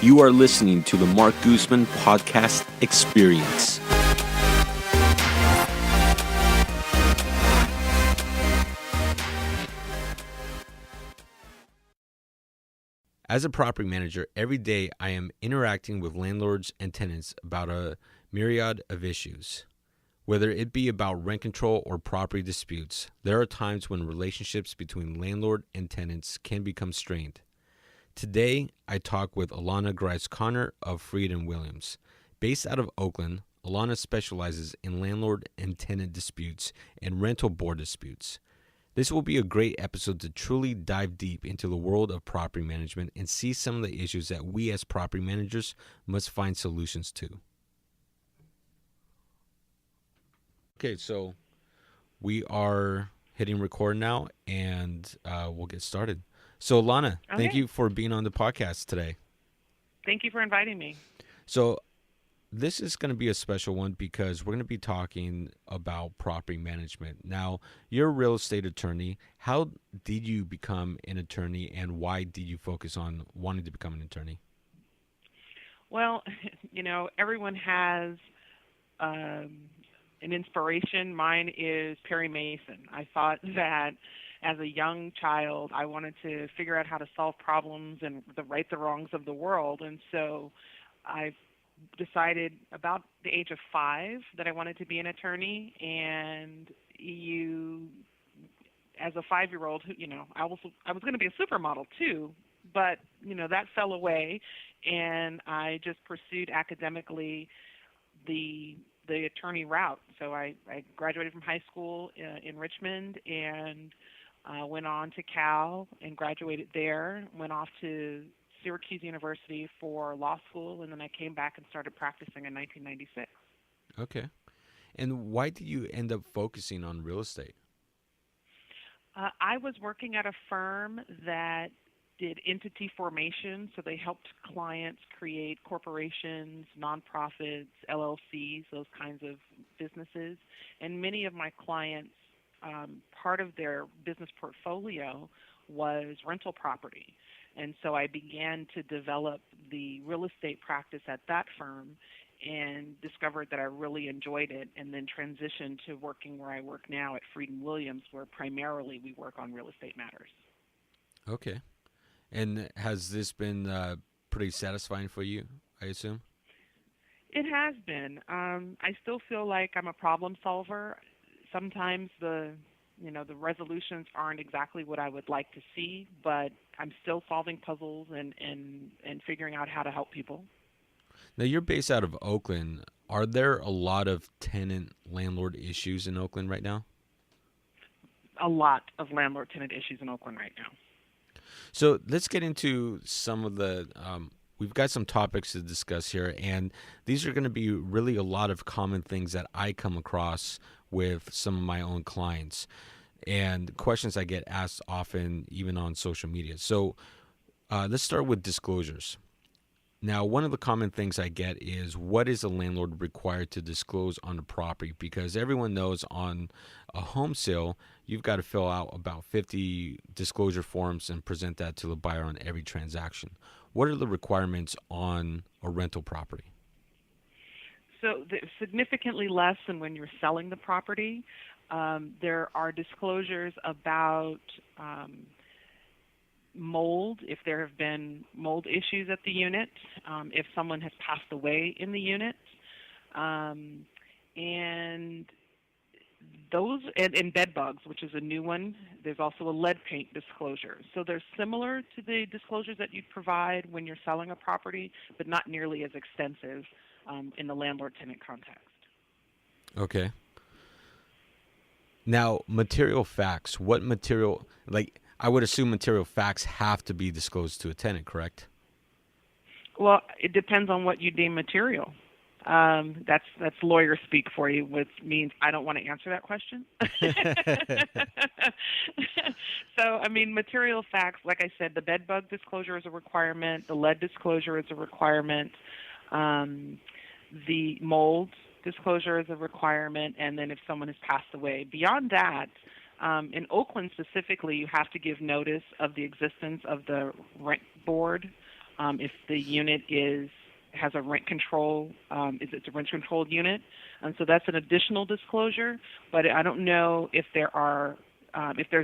You are listening to the Mark Guzman Podcast Experience. As a property manager, every day I am interacting with landlords and tenants about a myriad of issues. Whether it be about rent control or property disputes, there are times when relationships between landlord and tenants can become strained. Today, I talk with Alana Grice of Freed & Williams. Based out of Oakland, Alana specializes in landlord and tenant disputes and rental board disputes. This will be a great episode to truly dive deep into the world of property management and see some of the issues that we as property managers must find solutions to. Okay, so we are hitting record now, and we'll get started. So, Alana, Thank you for being on the podcast today. Thank you for inviting me. So, this is going to be a special one because we're going to be talking about property management. Now, you're a real estate attorney. How did you become an attorney, and why did you focus on wanting to become an attorney? Well, everyone has an inspiration. Mine is Perry Mason. I thought that as a young child, I wanted to figure out how to solve problems and right the wrongs of the world. And so I decided about the age of 5 that I wanted to be an attorney. And as a 5-year-old, I was going to be a supermodel too, but that fell away, and I just pursued academically the attorney route. So I graduated from high school in Richmond and went on to Cal and graduated there, went off to Syracuse University for law school, and then I came back and started practicing in 1996. Okay. And why did you end up focusing on real estate? I was working at a firm that did entity formation, so they helped clients create corporations, nonprofits, LLCs, those kinds of businesses. And many of my clients, part of their business portfolio was rental property. And so I began to develop the real estate practice at that firm and discovered that I really enjoyed it, and then transitioned to working where I work now at Freed & Williams, where primarily we work on real estate matters. Okay. And has this been pretty satisfying for you, I assume? It has been. I still feel like I'm a problem solver. Sometimes the resolutions aren't exactly what I would like to see, but I'm still solving puzzles and figuring out how to help people. Now, you're based out of Oakland. Are there a lot of tenant-landlord issues in Oakland right now? A lot of landlord-tenant issues in Oakland right now. So let's get into some of the we've got some topics to discuss here, and these are going to be really a lot of common things that I come across with some of my own clients and questions I get asked often, even on social media. So let's start with disclosures. Now, one of the common things I get is, what is a landlord required to disclose on the property? Because everyone knows on a home sale, you've got to fill out about 50 disclosure forms and present that to the buyer on every transaction. What are the requirements on a rental property? So significantly less than when you're selling the property. There are disclosures about mold, if there have been mold issues at the unit, if someone has passed away in the unit, and those, and bed bugs, which is a new one. There's also a lead paint disclosure. So they're similar to the disclosures that you'd provide when you're selling a property, but not nearly as extensive in the landlord-tenant context. Okay. Now, material facts. What material, I would assume material facts have to be disclosed to a tenant, correct? Well, it depends on what you deem material. That's lawyer speak for you, which means I don't want to answer that question. So, material facts, like I said, the bed bug disclosure is a requirement. The lead disclosure is a requirement. The mold disclosure is a requirement. And then if someone has passed away. Beyond that, in Oakland specifically, you have to give notice of the existence of the rent board If the unit has a rent control, it's a rent controlled unit, and so that's an additional disclosure. But I don't know if there's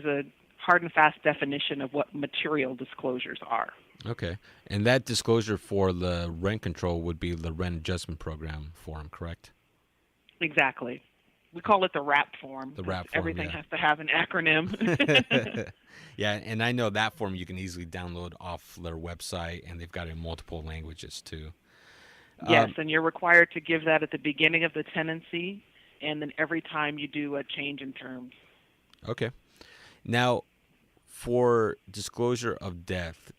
a hard and fast definition of what material disclosures are. Okay. And that disclosure for the rent control would be the rent adjustment program form, correct? Exactly. We call it the RAP form. The RAP form, everything yeah. has to have an acronym. Yeah, and I know that form you can easily download off their website, and they've got it in multiple languages too. Yes, and you're required to give that at the beginning of the tenancy, and then every time you do a change in terms. Okay. Now, for disclosure of death,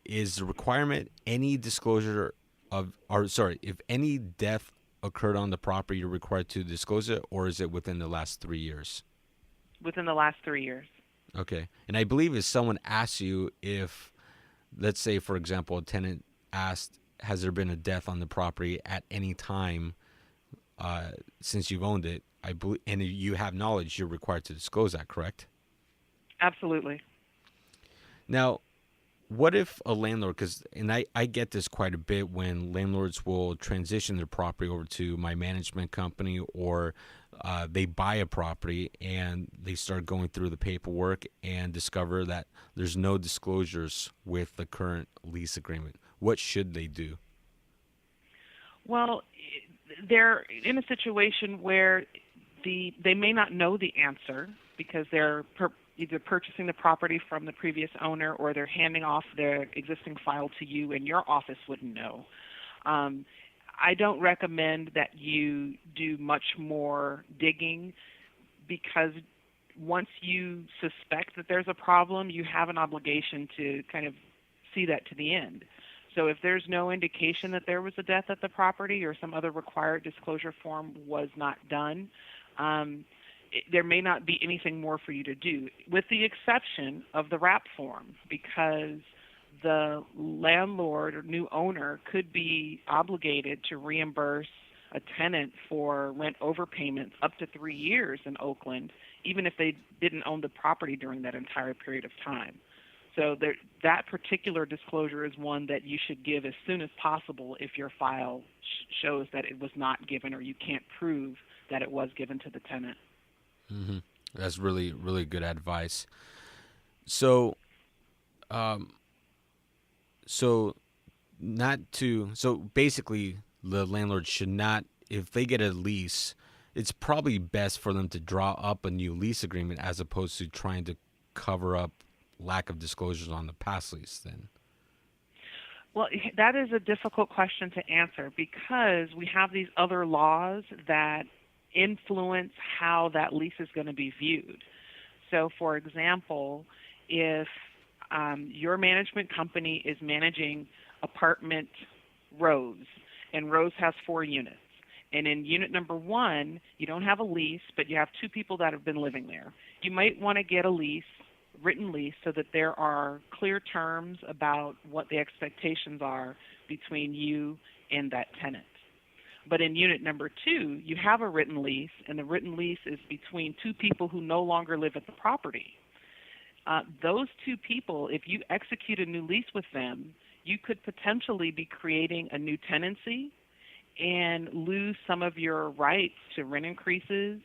is the requirement any disclosure if any death occurred on the property, you're required to disclose it, or is it within the last 3 years? Within the last 3 years. Okay. And I believe if someone asks you if, let's say, for example, a tenant asked, has there been a death on the property at any time since you've owned it, I believe, and you have knowledge, you're required to disclose that, correct? Absolutely. Now, what if a landlord, and I get this quite a bit when landlords will transition their property over to my management company, or they buy a property and they start going through the paperwork and discover that there's no disclosures with the current lease agreement. What should they do? Well, they're in a situation where they may not know the answer because they're either purchasing the property from the previous owner, or they're handing off their existing file to you, and your office wouldn't know. I don't recommend that you do much more digging, because once you suspect that there's a problem, you have an obligation to kind of see that to the end. So if there's no indication that there was a death at the property, or some other required disclosure form was not done, there may not be anything more for you to do, with the exception of the RAP form, because the landlord or new owner could be obligated to reimburse a tenant for rent overpayments up to 3 years in Oakland, even if they didn't own the property during that entire period of time. So that particular disclosure is one that you should give as soon as possible if your file shows that it was not given, or you can't prove that it was given to the tenant. Mm-hmm. That's really, really good advice. So, so basically, the landlord should not, if they get a lease, it's probably best for them to draw up a new lease agreement as opposed to trying to cover up lack of disclosures on the past lease then. Well, that is a difficult question to answer, because we have these other laws that influence how that lease is going to be viewed. So, for example, if your management company is managing apartment Rose, and Rose has 4 units, and in unit number 1, you don't have a lease, but you have 2 people that have been living there, you might want to get a written lease, so that there are clear terms about what the expectations are between you and that tenant. But in unit number 2, you have a written lease, and the written lease is between 2 people who no longer live at the property. Those 2 people, if you execute a new lease with them, you could potentially be creating a new tenancy and lose some of your rights to rent increases,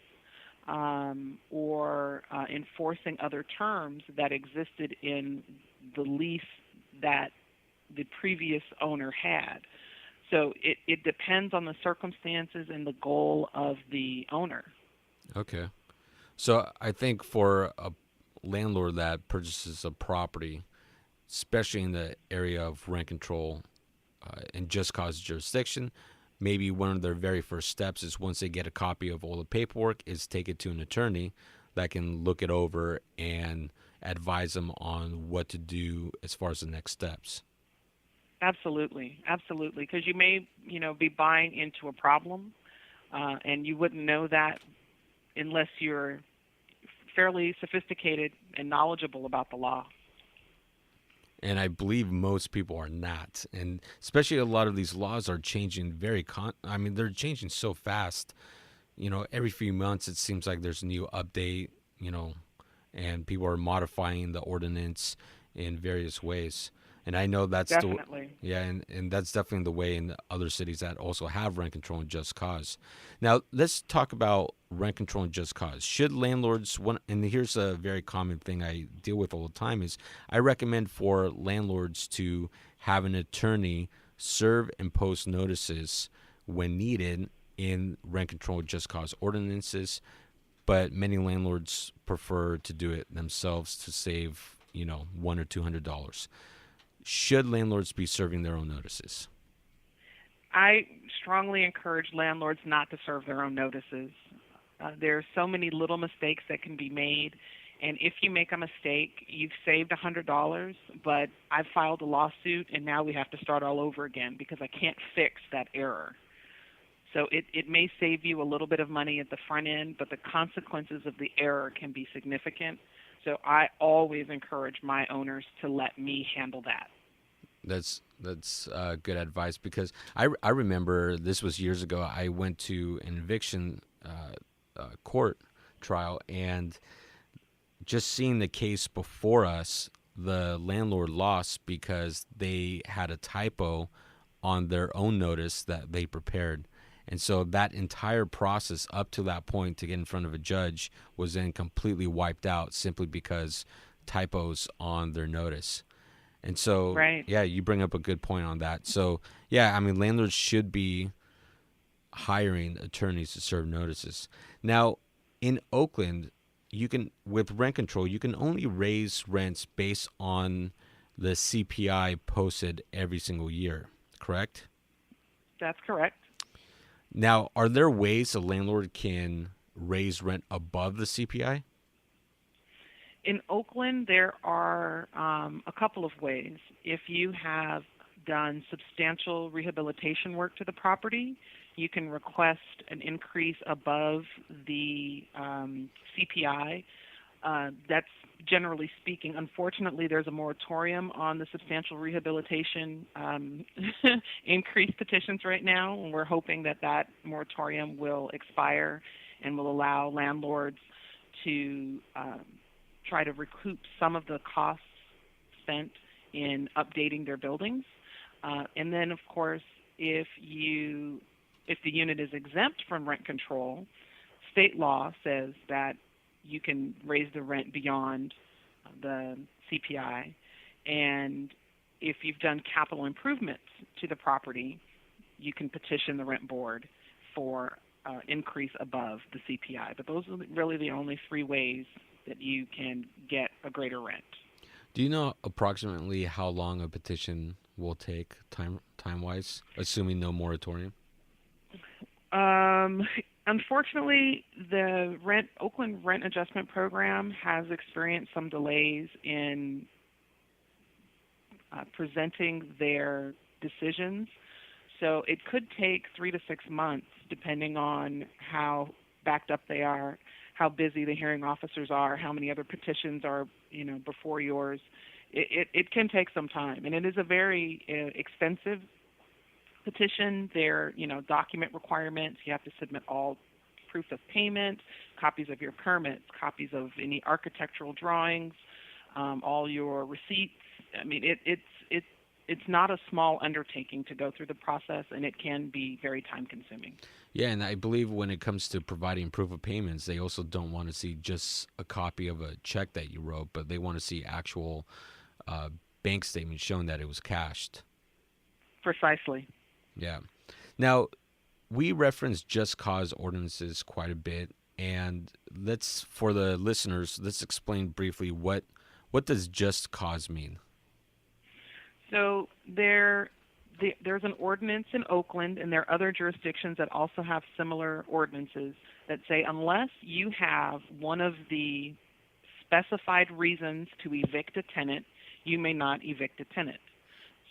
or enforcing other terms that existed in the lease that the previous owner had. So it depends on the circumstances and the goal of the owner. Okay. So I think for a landlord that purchases a property, especially in the area of rent control and just cause jurisdiction, maybe one of their very first steps is, once they get a copy of all the paperwork, is take it to an attorney that can look it over and advise them on what to do as far as the next steps. Absolutely, absolutely. Because you may, be buying into a problem, and you wouldn't know that unless you're fairly sophisticated and knowledgeable about the law. And I believe most people are not. And especially a lot of these laws are changing they're changing so fast. Every few months it seems like there's a new update, and people are modifying the ordinance in various ways. And I know that's Definitely. and that's definitely the way in other cities that also have rent control and just cause. Now, let's talk about rent control and just cause. Should landlords want, and here's a very common thing I deal with all the time is I recommend for landlords to have an attorney serve and post notices when needed in rent control and just cause ordinances, but many landlords prefer to do it themselves to save, $100 or $200. Should landlords be serving their own notices? I strongly encourage landlords not to serve their own notices. There are so many little mistakes that can be made, and if you make a mistake, you've saved $100, but I've filed a lawsuit, and now we have to start all over again because I can't fix that error. So it may save you a little bit of money at the front end, but the consequences of the error can be significant. So I always encourage my owners to let me handle that. That's good advice because I remember this was years ago. I went to an eviction court trial, and just seeing the case before us, the landlord lost because they had a typo on their own notice that they prepared. And so that entire process up to that point to get in front of a judge was then completely wiped out simply because typos on their notice. And so, Right. yeah, you bring up a good point on that. So, yeah, I mean, landlords should be hiring attorneys to serve notices. Now, in Oakland, with rent control, you can only raise rents based on the CPI posted every single year, correct? That's correct. Now, are there ways a landlord can raise rent above the CPI? In Oakland, there are a couple of ways. If you have done substantial rehabilitation work to the property, you can request an increase above the CPI. That's generally speaking. Unfortunately, there's a moratorium on the substantial rehabilitation increase petitions right now, and we're hoping that that moratorium will expire and will allow landlords to try to recoup some of the costs spent in updating their buildings. And then, of course, if the unit is exempt from rent control, state law says that you can raise the rent beyond the CPI. And if you've done capital improvements to the property, you can petition the rent board for increase above the CPI. But those are really the only three ways that you can get a greater rent. Do you know approximately how long a petition will take time-wise, assuming no moratorium? Unfortunately, the Oakland Rent Adjustment Program has experienced some delays in presenting their decisions. So it could take 3 to 6 months, depending on how backed up they are, how busy the hearing officers are, how many other petitions are, before yours. It can take some time, and it is a very expensive petition. There, document requirements. You have to submit all proof of payment, copies of your permits, copies of any architectural drawings, all your receipts. I mean, it's not a small undertaking to go through the process, and it can be very time-consuming. Yeah, and I believe when it comes to providing proof of payments, they also don't want to see just a copy of a check that you wrote, but they want to see actual bank statements showing that it was cashed. Precisely. Yeah. Now, we reference just cause ordinances quite a bit, and for the listeners, let's explain briefly what does just cause mean? So there's an ordinance in Oakland, and there are other jurisdictions that also have similar ordinances that say unless you have one of the specified reasons to evict a tenant, you may not evict a tenant.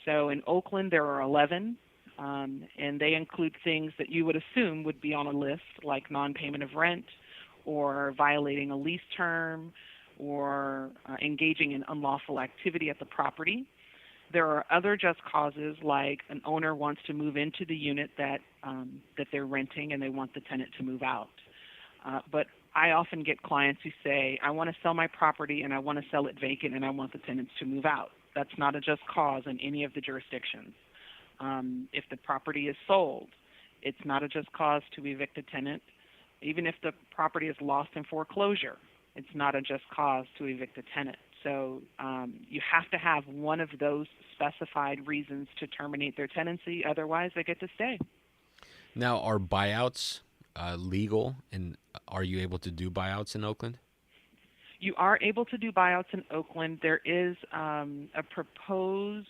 So in Oakland, there are 11, and they include things that you would assume would be on a list, like non-payment of rent or violating a lease term or engaging in unlawful activity at the property. There are other just causes, like an owner wants to move into the unit that they're renting and they want the tenant to move out. But I often get clients who say, I want to sell my property and I want to sell it vacant and I want the tenants to move out. That's not a just cause in any of the jurisdictions. If the property is sold, it's not a just cause to evict a tenant. Even if the property is lost in foreclosure, it's not a just cause to evict a tenant. So you have to have one of those specified reasons to terminate their tenancy. Otherwise, they get to stay. Now, are buyouts legal, and are you able to do buyouts in Oakland? You are able to do buyouts in Oakland. There is a proposed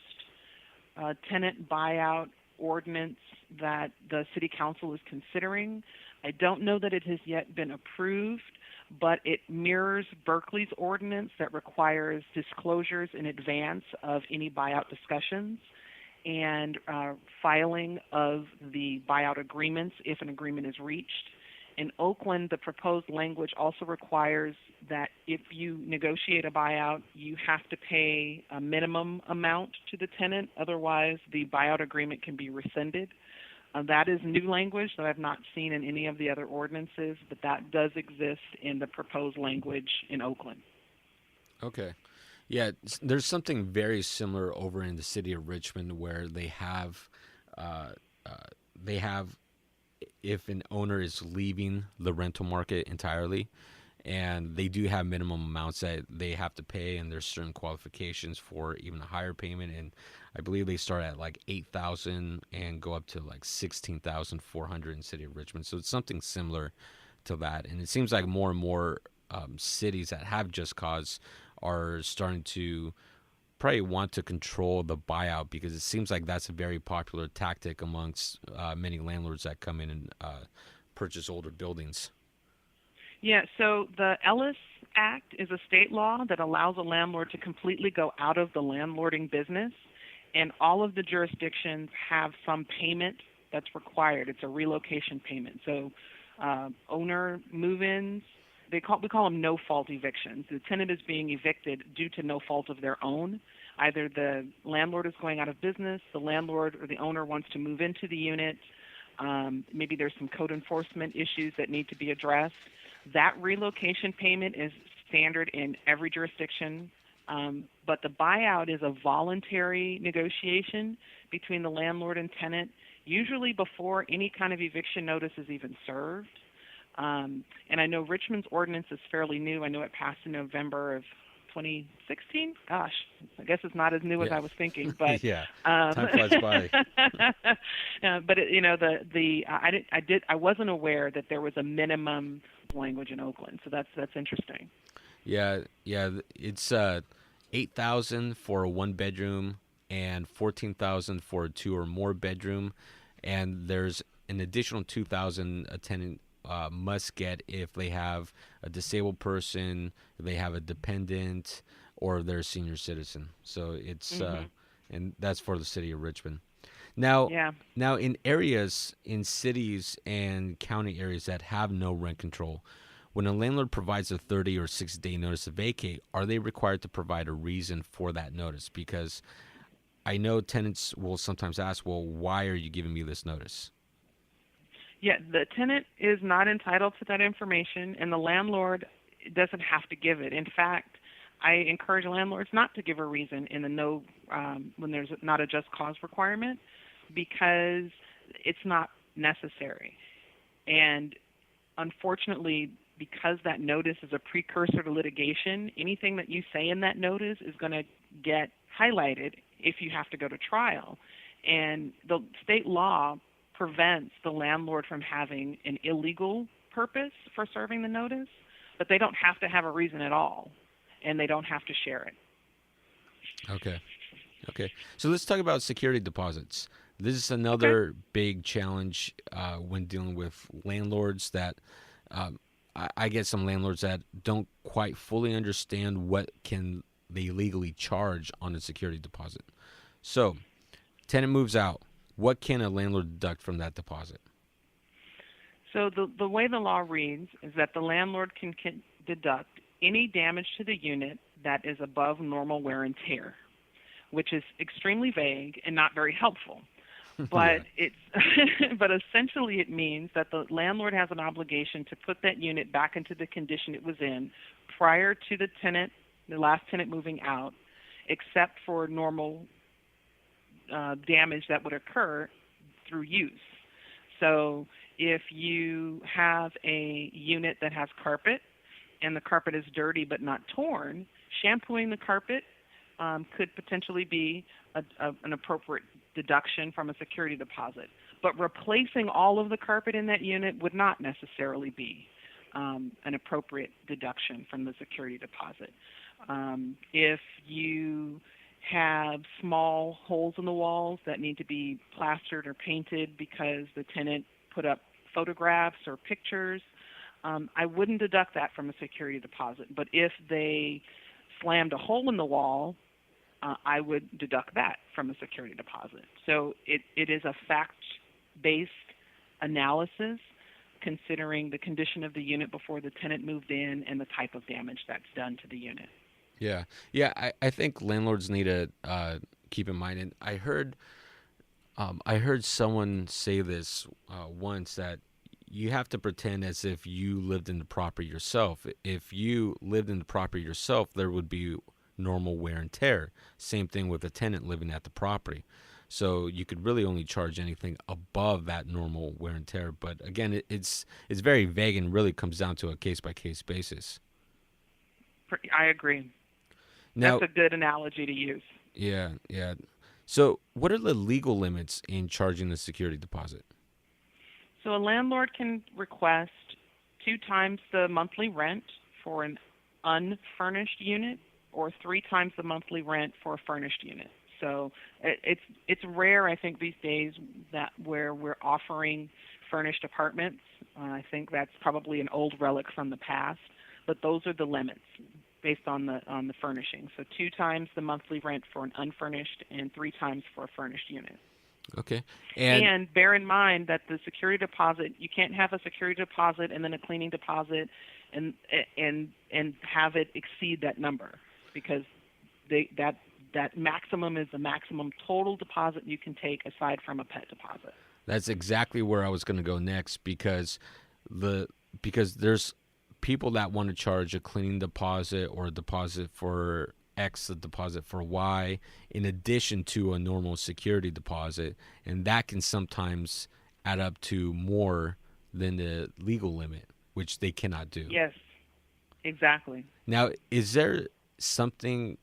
tenant buyout ordinance that the city council is considering. I don't know that it has yet been approved, but it mirrors Berkeley's ordinance that requires disclosures in advance of any buyout discussions and filing of the buyout agreements if an agreement is reached. In Oakland, the proposed language also requires that if you negotiate a buyout, you have to pay a minimum amount to the tenant. Otherwise, the buyout agreement can be rescinded. That is new language that I've not seen in any of the other ordinances, but that does exist in the proposed language in Oakland. Okay. Yeah, there's something very similar over in the city of Richmond where they have, if an owner is leaving the rental market entirely, and they do have minimum amounts that they have to pay, and there's certain qualifications for even a higher payment, and I believe they start at like $8,000 and go up to like $16,400 in the city of Richmond. So it's something similar to that, and it seems like more and more cities that have just cause are starting to probably want to control the buyout, because it seems like that's a very popular tactic amongst many landlords that come in and purchase older buildings. Yeah, so the Ellis Act is a state law that allows a landlord to completely go out of the landlording business, and all of the jurisdictions have some payment that's required. It's a relocation payment. So owner move-ins, we call them no-fault evictions. The tenant is being evicted due to no fault of their own. Either the landlord is going out of business, the landlord or the owner wants to move into the unit, maybe there's some code enforcement issues that need to be addressed. That relocation payment is standard in every jurisdiction, but the buyout is a voluntary negotiation between the landlord and tenant, usually before any kind of eviction notice is even served. And I know Richmond's ordinance is fairly new. I know it passed in November of 2016. Gosh, I guess it's not as new as I was thinking. But yeah, time flies by. But I wasn't aware that there was a minimum language in Oakland, so that's interesting. Yeah, it's $8,000 for a 1-bedroom and $14,000 for a 2 or more bedroom, and there's an additional $2,000 a tenant must get if they have a disabled person, if they have a dependent, or they're a senior citizen. So it's and that's for the city of Richmond. Now, in areas, in cities and county areas that have no rent control, when a landlord provides a 30 or 60-day notice to vacate, are they required to provide a reason for that notice? Because I know tenants will sometimes ask, well, why are you giving me this notice? Yeah, the tenant is not entitled to that information, and the landlord doesn't have to give it. In fact, I encourage landlords not to give a reason in the when there's not a just cause requirement, because it's not necessary. And unfortunately, because that notice is a precursor to litigation, anything that you say in that notice is going to get highlighted if you have to go to trial. And the state law prevents the landlord from having an illegal purpose for serving the notice, but they don't have to have a reason at all, and they don't have to share it. Okay. So let's talk about security deposits. This is another big challenge when dealing with landlords that I get some landlords that don't quite fully understand what can they legally charge on a security deposit. So, tenant moves out. What can a landlord deduct from that deposit? So the way the law reads is that the landlord can deduct any damage to the unit that is above normal wear and tear, which is extremely vague and not very helpful. But but essentially it means that the landlord has an obligation to put that unit back into the condition it was in prior to the last tenant moving out, except for normal damage that would occur through use. So if you have a unit that has carpet and the carpet is dirty but not torn, shampooing the carpet could potentially be an appropriate deduction from a security deposit. But replacing all of the carpet in that unit would not necessarily be an appropriate deduction from the security deposit. If you have small holes in the walls that need to be plastered or painted because the tenant put up photographs or pictures, I wouldn't deduct that from a security deposit. But if they slammed a hole in the wall, I would deduct that from a security deposit. So it is a fact-based analysis considering the condition of the unit before the tenant moved in and the type of damage that's done to the unit. Yeah. I think landlords need to keep in mind, and I heard someone say this once, that you have to pretend as if you lived in the property yourself. If you lived in the property yourself, there would be normal wear and tear. Same thing with a tenant living at the property. So you could really only charge anything above that normal wear and tear. But again, it's very vague and really comes down to a case-by-case basis. I agree. Now, that's a good analogy to use. Yeah. So what are the legal limits in charging the security deposit? So a landlord can request 2 times the monthly rent for an unfurnished unit or 3 times the monthly rent for a furnished unit. So it's rare, I think, these days that where we're offering furnished apartments. I think that's probably an old relic from the past, but those are the limits based on the furnishing. So 2 times the monthly rent for an unfurnished and 3 times for a furnished unit. Okay. And bear in mind that the security deposit, you can't have a security deposit and then a cleaning deposit and have it exceed that number, because that maximum is the maximum total deposit you can take aside from a pet deposit. That's exactly where I was going to go next, because there's people that want to charge a cleaning deposit or a deposit for X, a deposit for Y, in addition to a normal security deposit, and that can sometimes add up to more than the legal limit, which they cannot do. Yes, exactly. Now, is there something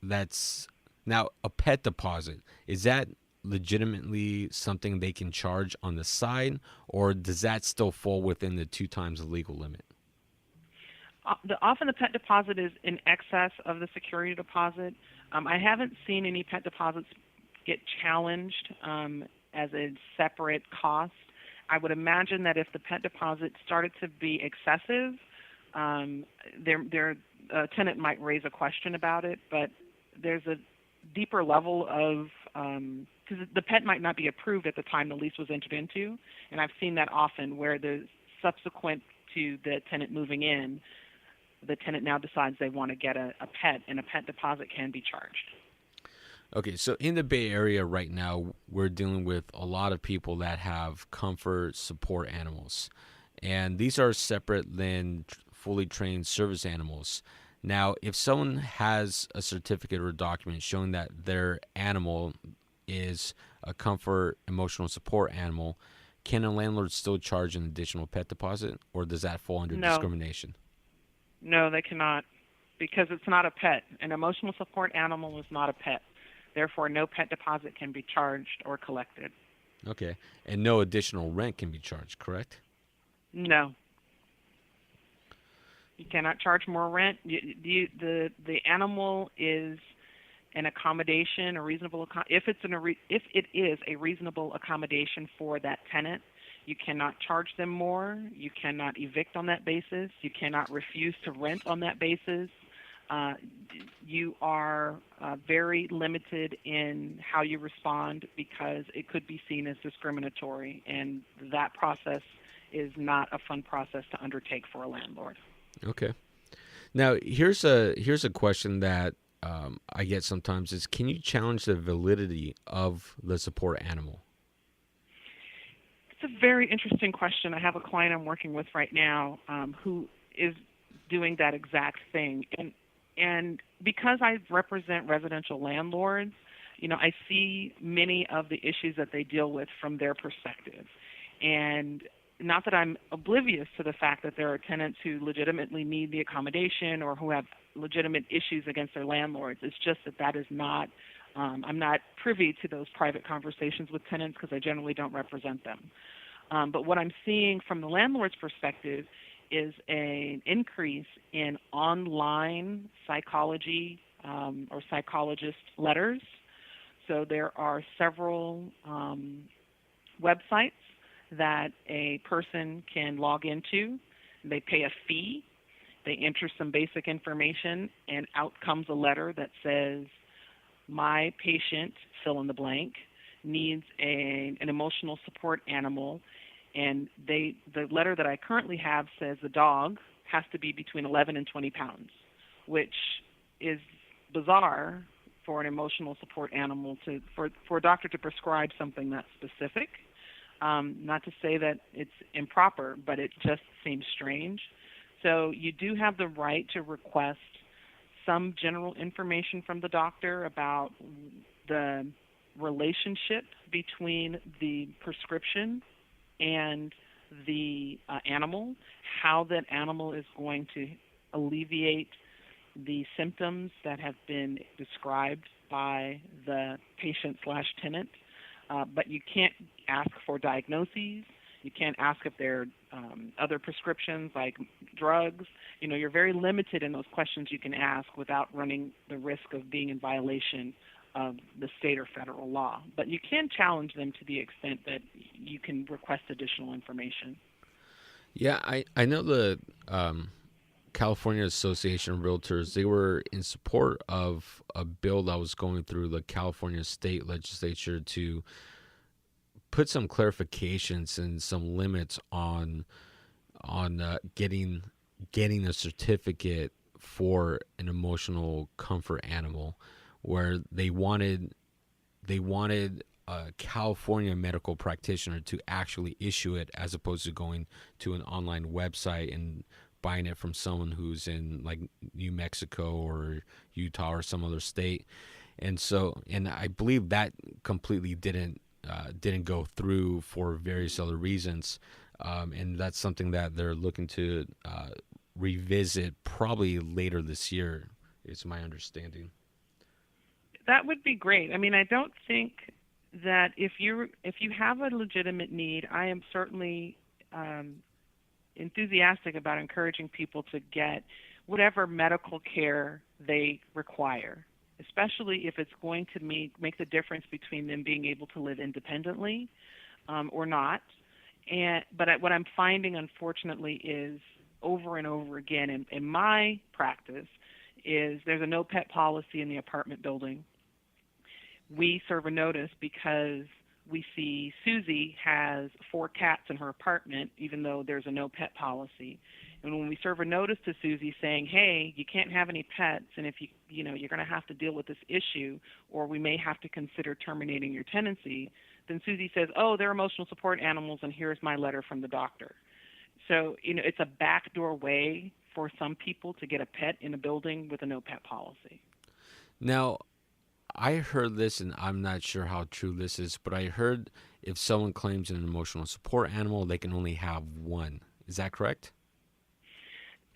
that's now a pet deposit? Is that legitimately something they can charge on the side, or does that still fall within the 2 times the legal limit? Often the pet deposit is in excess of the security deposit. I haven't seen any pet deposits get challenged as a separate cost. I would imagine that if the pet deposit started to be excessive, their tenant might raise a question about it, but there's a deeper level of, because the pet might not be approved at the time the lease was entered into, and I've seen that often where the subsequent to the tenant moving in, the tenant now decides they want to get a pet, and a pet deposit can be charged. Okay, so in the Bay Area right now, we're dealing with a lot of people that have comfort support animals, and these are separate than fully trained service animals. Now, if someone has a certificate or a document showing that their animal is a comfort emotional support animal, can a landlord still charge an additional pet deposit, or does that fall under discrimination? No, they cannot, because it's not a pet. An emotional support animal is not a pet. Therefore, no pet deposit can be charged or collected. Okay. And no additional rent can be charged, correct? No. You cannot charge more rent. The animal is an accommodation, a reasonable if it is a reasonable accommodation for that tenant, you cannot charge them more. You cannot evict on that basis. You cannot refuse to rent on that basis. You are very limited in how you respond, because it could be seen as discriminatory, and that process is not a fun process to undertake for a landlord. Okay. Now, here's a question that I get sometimes is, can you challenge the validity of the support animal? It's a very interesting question. I have a client I'm working with right now who is doing that exact thing. And because I represent residential landlords, I see many of the issues that they deal with from their perspective. And not that I'm oblivious to the fact that there are tenants who legitimately need the accommodation or who have legitimate issues against their landlords. It's just that is not, I'm not privy to those private conversations with tenants because I generally don't represent them. But what I'm seeing from the landlord's perspective is an increase in online psychology or psychologist letters. So there are several websites that a person can log into. They pay a fee. They enter some basic information, and out comes a letter that says, my patient, fill in the blank, needs an emotional support animal. And the letter that I currently have says the dog has to be between 11 and 20 pounds, which is bizarre for an emotional support animal for a doctor to prescribe something that specific. Not to say that it's improper, but it just seems strange. So you do have the right to request some general information from the doctor about the relationship between the prescription and the animal, how that animal is going to alleviate the symptoms that have been described by the patient/tenant. But you can't ask for diagnoses. You can't ask if there are other prescriptions like drugs. You're very limited in those questions you can ask without running the risk of being in violation of the state or federal law. But you can challenge them to the extent that you can request additional information. Yeah, I know the California Association of Realtors, they were in support of a bill that was going through the California state legislature to put some clarifications and some limits on getting a certificate for an emotional comfort animal, where they wanted a California medical practitioner to actually issue it, as opposed to going to an online website and buying it from someone who's in like New Mexico or Utah or some other state. And I believe that completely didn't go through for various other reasons. And that's something that they're looking to revisit probably later this year, is my understanding. That would be great. I mean, I don't think that if you have a legitimate need, I am certainly enthusiastic about encouraging people to get whatever medical care they require, especially if it's going to make the difference between them being able to live independently or not. But what I'm finding, unfortunately, is over and over again in my practice is there's a no pet policy in the apartment building. We serve a notice because we see Susie has 4 cats in her apartment, even though there's a no pet policy. And when we serve a notice to Susie saying, hey, you can't have any pets, and if you're going to have to deal with this issue, or we may have to consider terminating your tenancy, then Susie says, oh, they're emotional support animals, and here's my letter from the doctor. So, it's a backdoor way for some people to get a pet in a building with a no pet policy. Now, I heard this, and I'm not sure how true this is, but I heard if someone claims an emotional support animal, they can only have one. Is that correct?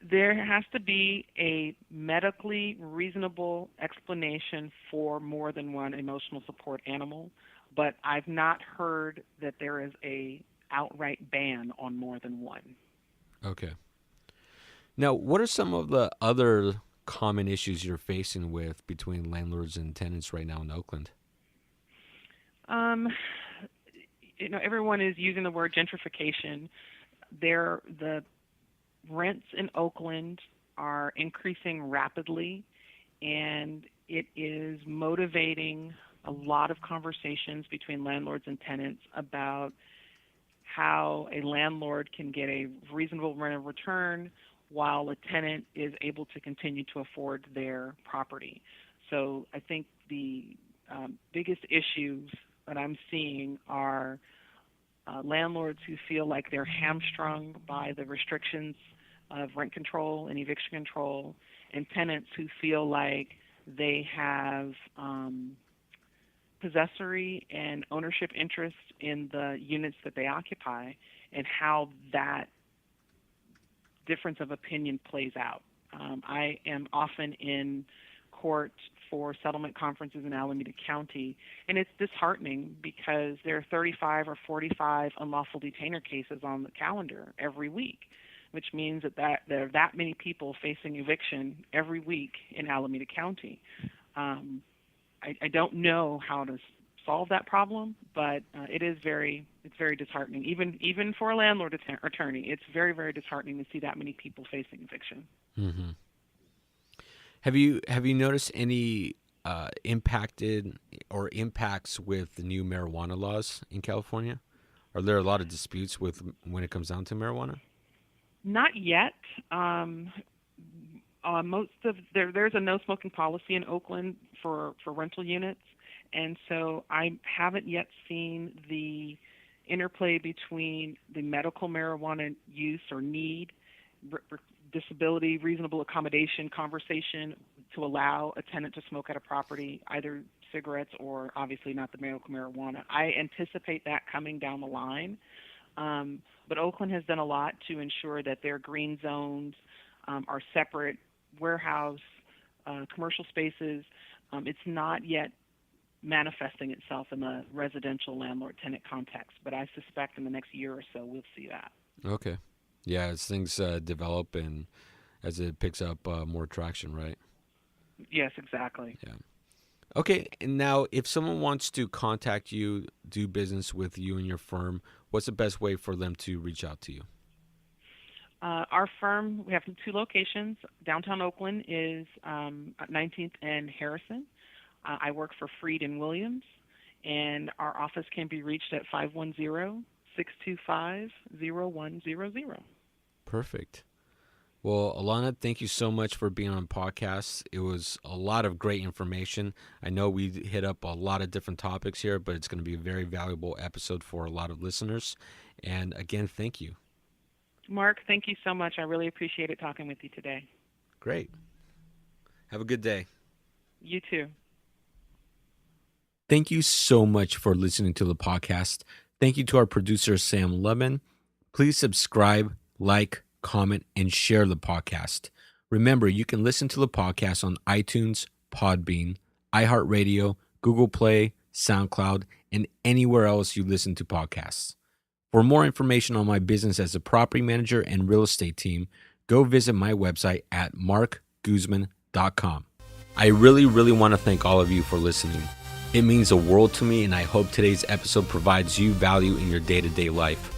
There has to be a medically reasonable explanation for more than one emotional support animal, but I've not heard that there is a outright ban on more than one. Okay. Now, what are some of the other common issues you're facing with between landlords and tenants right now in Oakland? Everyone is using the word gentrification. The rents in Oakland are increasing rapidly, and it is motivating a lot of conversations between landlords and tenants about how a landlord can get a reasonable rent of return while a tenant is able to continue to afford their property. So I think the biggest issues that I'm seeing are landlords who feel like they're hamstrung by the restrictions of rent control and eviction control, and tenants who feel like they have possessory and ownership interest in the units that they occupy, and how that difference of opinion plays out. I am often in court for settlement conferences in Alameda County, and it's disheartening because there are 35 or 45 unlawful detainer cases on the calendar every week, which means that there are that many people facing eviction every week in Alameda County. I don't know how to solve that problem, but it's very disheartening. Even for a landlord attorney, it's very, very disheartening to see that many people facing eviction. Mm-hmm. Have you noticed any impacted or impacts with the new marijuana laws in California? Are there a lot of disputes when it comes down to marijuana? Not yet. There's a no smoking policy in Oakland for rental units, and so I haven't yet seen the interplay between the medical marijuana use or need, disability, reasonable accommodation conversation to allow a tenant to smoke at a property, either cigarettes or obviously not the medical marijuana. I anticipate that coming down the line. But Oakland has done a lot to ensure that their green zones are separate warehouse, commercial spaces. It's not yet manifesting itself in the residential landlord-tenant context, but I suspect in the next year or so we'll see that. Okay. Yeah, as things develop and as it picks up more traction, right? Yes, exactly. Yeah. Okay, and now if someone wants to contact you, do business with you and your firm, what's the best way for them to reach out to you? Our firm, we have 2 locations. Downtown Oakland is 19th and Harrison. I work for Freed and Williams, and our office can be reached at 510-625-0100. Perfect. Well, Alana, thank you so much for being on the podcast. It was a lot of great information. I know we hit up a lot of different topics here, but it's going to be a very valuable episode for a lot of listeners. And again, thank you. Mark, thank you so much. I really appreciated talking with you today. Great. Have a good day. You too. Thank you so much for listening to the podcast. Thank you to our producer, Sam Lubman. Please subscribe, like, comment, and share the podcast. Remember, you can listen to the podcast on iTunes, Podbean, iHeartRadio, Google Play, SoundCloud, and anywhere else you listen to podcasts. For more information on my business as a property manager and real estate team, go visit my website at markguzman.com. I really want to thank all of you for listening. It means the world to me, and I hope today's episode provides you value in your day-to-day life.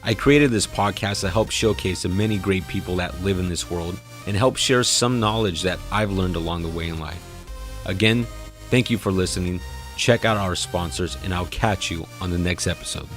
I created this podcast to help showcase the many great people that live in this world and help share some knowledge that I've learned along the way in life. Again, thank you for listening. Check out our sponsors, and I'll catch you on the next episode.